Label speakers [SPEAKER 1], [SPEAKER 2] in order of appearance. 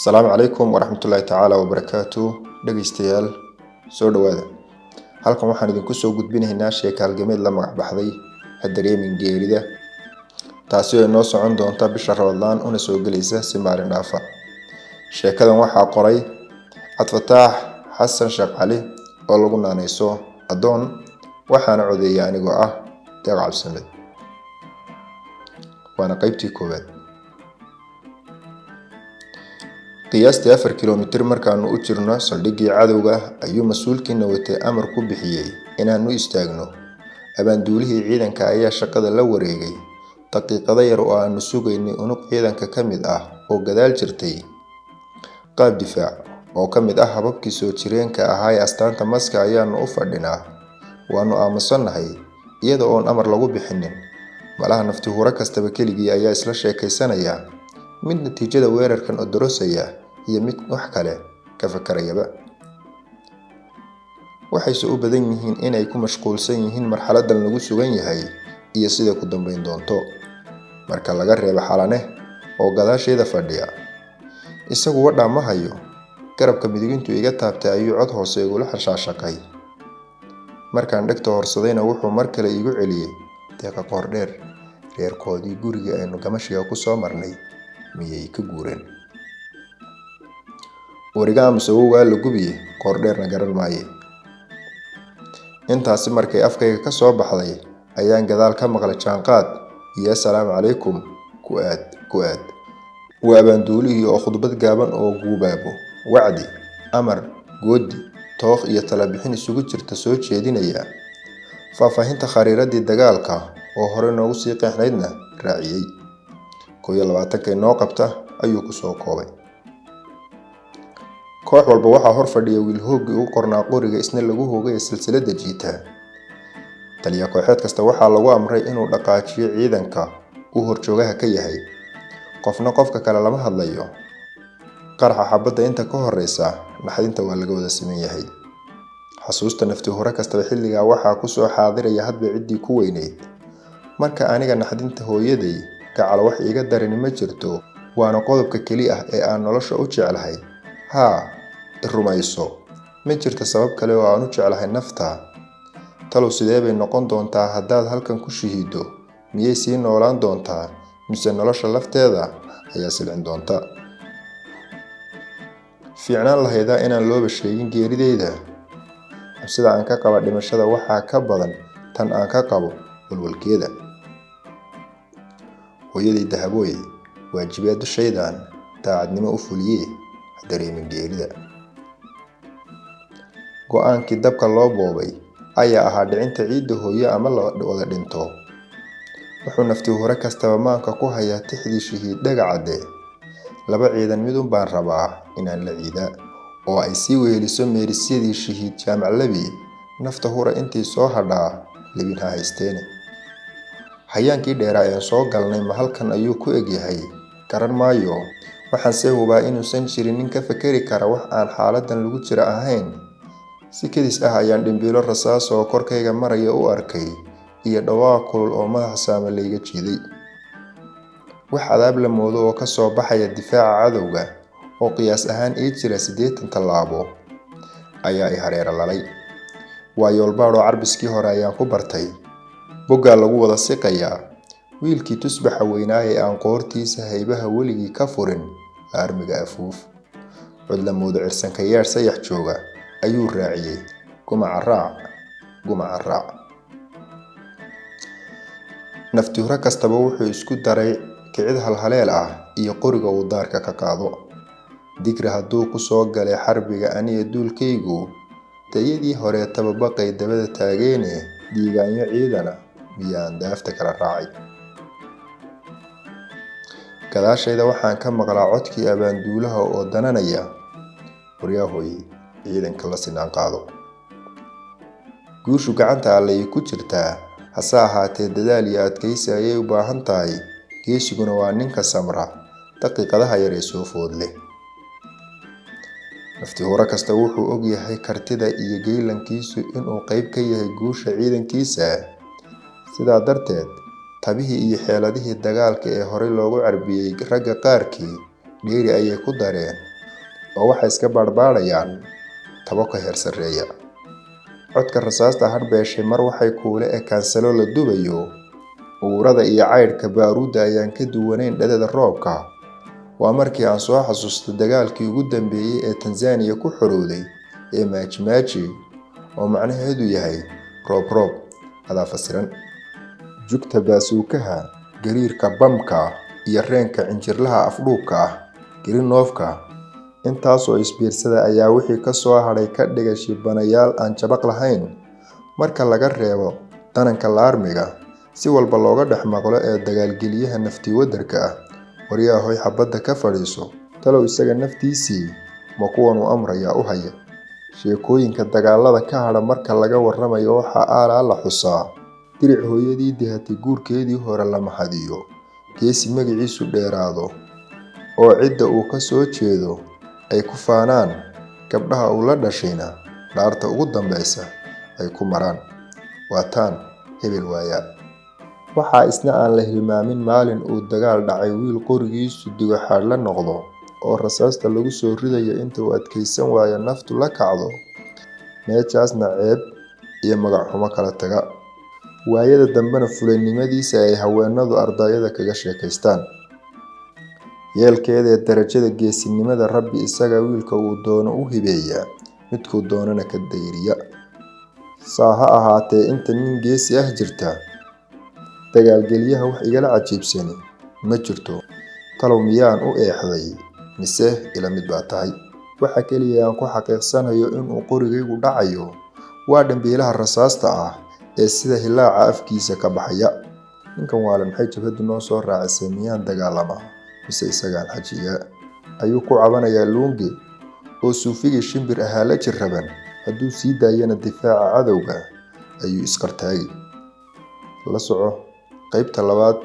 [SPEAKER 1] السلام عليكم ورحمة الله تعالى وبركاته. dhageystayaal soo dhawaada. Halkan waxaan idinku soo gudbinaynaa sheeko halgameed la magac baxday Ha dareemin geerida, taasi oo noo socon doonta bisha Ramadaan una soo gelaysa si maalin dhaafa. Sheekadan waxaa qoray Cabdifataax Xasan Sheekh Cali oo lagu naanayso Adoon, waxaana codeeyay anigoo ah Deeq Cabdisamed. waana qaybtii koowaad. qiyaastii 4 kiiloomitir markaanu u jirno saldhiggii cadowga ayuu mas'uulkiina watay amar ku bixiyay inaanu istaagno. Abaanduulihii ciidanka ayaa shaqada la wareegay. daqiiqado yar oo aanu sugaynay unug ciidanka ka mid ah oo gadaal jirtay. qaab difaac oo ka mid ah hababkii soo jireenka ahaa ee astaanta maska ayaanu u fadhinaa. waanu aamusanahay iyada oon amar lagu bixinin. malaha nafti hura kastaba keligii ayaa isla sheekaysanaya, mid natiijada weerarkan oo dorosaya iyo mid wax kale ka fakarayaba. waxay u badan yihiin inay ku mashquulsan yihiin marxaladan lagu sugan yahay iyo sida ku dambeyn doonto. marka laga reebo Xalane oo gadaasheeda fadhiya, isagu wadha ma hayo. garabka midigintu iga taabtay ayuu cod hoose igula xashaashaqay. markaan dhegta horsadayna wuxuu mar kale igu celiyay Deeqa Qoordheer, reerkoodii guriga aynu gamashiga ku soo marnay miyay ka guureen. wariga amsawo waa la gubiyay, Qoordheerna garan maaye. intaasi markay afkayga ka soo baxday ayaan gadaal ka maqlay jaanqaad iyo assalaamu calaykum ku aad. waa abaanduulihii oo khudbad gaaban oo guubaabo, wacdi, amar, goodi, tooq iyo tala bixin isugu jirta soo jeedinaya. faahfaahinta khariiradii dagaalka oo hore noogu sii qeexnaydna raaciyay. 21 noo qabta ayuu ku soo koobay. koox walba waxaa hor fadhiya wiil hooggii ugu qornaa qoriga isna lagu hoogay silsilada jiita. taliya kooxeed kasta waxaa lagu amray inuu dhaqaajiyo ciidanka uu horjoogaha ka yahay. qofna qofka kale lama hadlayo. qaraxa xabadda inta ka horeysa naxdinta waa laga wada siman yahay. xasuusta nafti hore kastaba xilligaa waxaa ku soo xaadiraya hadba ciddii ku weyneyd. marka aniga naxdinta hooyaday gacal wax iga darin ma jirto, waana qodobka keli ah ee aan nolosha u jeclahay. rumayso, ma jirto sabab kale oo aan u jeclahay nafta. talow sidee bay noqon doontaa haddaad halkan ku shahiido? miyay sii noolaan doontaa mise nolosha lafteeda ayaa silcin doonta? fiicnaan lahaydaa inaan looba sheegin geerideyda. cabsida aan ka qaba dhimashada waxaa ka badan tan aan ka qabo walwalkeeda. hooyaday dahabooy, waajibaad dushaydan daacadnimo u fuliyee ha dareemin geerida. go'aankii dabka loo boobay ayaa ahaa dhicinta ciidda hooyo ama la wada dhinto. wuxuu nafti hore kastaba maanka ku hayaa tixdii shahiid Dhagacadde. 2 ciidan midun baan rabaa inaan la ciida, oo ay sii weeliso meerisyadii shahiid Jaamac Labi. nafta hura intii soo hadhaa libin ha haysteene. hayaankii dheeraa ee soo galnay ma halkan ayuu ku egyahay? garan maayo. waxaan se hubaa inuusan jirin nin ka fakeri kara wax aan xaaladan lagu jira ahayn. si kedis ah ayaan dhimbiilo rasaas oo korkayga maraya u arkay iyo dhawaaq kulul oo madaxa saama layga jiiday. wax cadaab la moodo oo ka soo baxaya difaaca cadowga oo qiyaas ahaan ii jira 80 tallaabo ayaa i hareera lalay. waa yoolbaadhoo carbiskii hore ayaan ku bartay. boggaa lagu wada siqayaa. wiilkii tusbaxa weynaa ee aan qoortiisa haybaha weligii ka furin armiga afuuf. cod la moodo cirsanka yeer sayax jooga ayuu raaciyay gumaca raac. nafti hore kastaba wuxuu isku daray kicid halhaleel ah iyo qoriga uu daarka ka qaado. digri hadduu ku soo galay xarbiga aniga duulkaygu, tayadii hore tababaqay dabada taageene diigaanyo ciidana miyaan daafta kala raacay. gadaashayda waxaan ka maqlaa codkii abaanduulaha oo dananaya, waryahooy ciidanka la sinaan qaado. guushu gacanta allay ku jirtaa, hase ahaatee dadaal iyo adkaysi ayay u baahan tahay. geesiguna waa ninka samra daqiiqadaha yar ee soo food leh. nafti hore kasta wuxuu og yahay kartida iyo geylankiisu inuu qayb ka yahay guusha ciidankiisa. sidaa darteed tabihii iyo xeeladihii dagaalka ee horey loogu carbiyay ragga qaarkii dheeri ayay ku dareen oo waxay iska baadhbaadhayaan tabo ka heer sarreeya. Codka rasaasta harbeeshay mar waxay kuule kaansalo la dubayo, uurada iyo caydhka baaruudda ayaan ka duwanayn dhadada roobka. Waa markii aan soo xasuustay dagaalkii ugu dambeeyay ee Tanzania ku xorowday ee Maji Maji, oo macnaheedu yahay roob roob adaa fasiran. Jugta baasuukaha, gariirka bamka iyo reenka cinjirlaha afdhuubka Girinoofka, intaasoo isbiirsada ayaa wixii ka soo hadhay ka dhigay shibanayaal aan jabaq lahayn. Marka laga reebo dananka laarmiga si walba looga dhex maqlo ee dagaalgeliyaha naftiwadarka wariyaahoy xabadda ka fadhiiso, talow isaga naftiisii ma kuwan u amraya u haya. Sheekooyinka dagaalada ka hadha marka laga warramayo waxaa aalaa la xusaa diric hooyadii dihatay guurkeedii hore la mahadiyo, geesi magaciisu dheeraado oo cidda uu ka soo jeedo ay ku faanaan, gabdhaha uu la dhashayna dhaarta ugu dambaysa ay ku maraan. Waataan hebel waaya. Waxaa isna aan la hilmaamin maalin uu dagaal dhacay wiil qorigiisu digo xaadh la noqdo oo rasaasta lagu soo ridayo inta uu adkaysan waayo naftu la kacdo. Meeshaasna ceeb iyo magac xumo kala taga. Waayada dambena fulaynimadiisa ay haweenadu ardayada kaga sheekaystaan. Yeelkeeda ee darajada geesinimada Rabbi isaga wiilka uu doono u hibeeyaa, midkuu doonana ka dayriya. Saa ha ahaatee inta nin geesi ah jirta, dagaalgeliyaha wax igala cajiibsani ma jirto. Talow miyaan u eexday mise ila mid baa tahay. Waxa kaliya aan ku xaqiiqsanayo inuu qorigaygu dhacayo waa dambiilaha rasaasta ah ee sida hilaaca afkiisa ka baxaya. Ninkan waale maxay jabhadu noo soo raacisay, miyaan dagaalama mise isagaan xajiya, ayuu ku cabanayaa Lungi oo suufigii shimbir ahaa la jirraban. Hadduu sii daayana difaaca cadowga ayuu isqartaagi. La soco qaybta labaad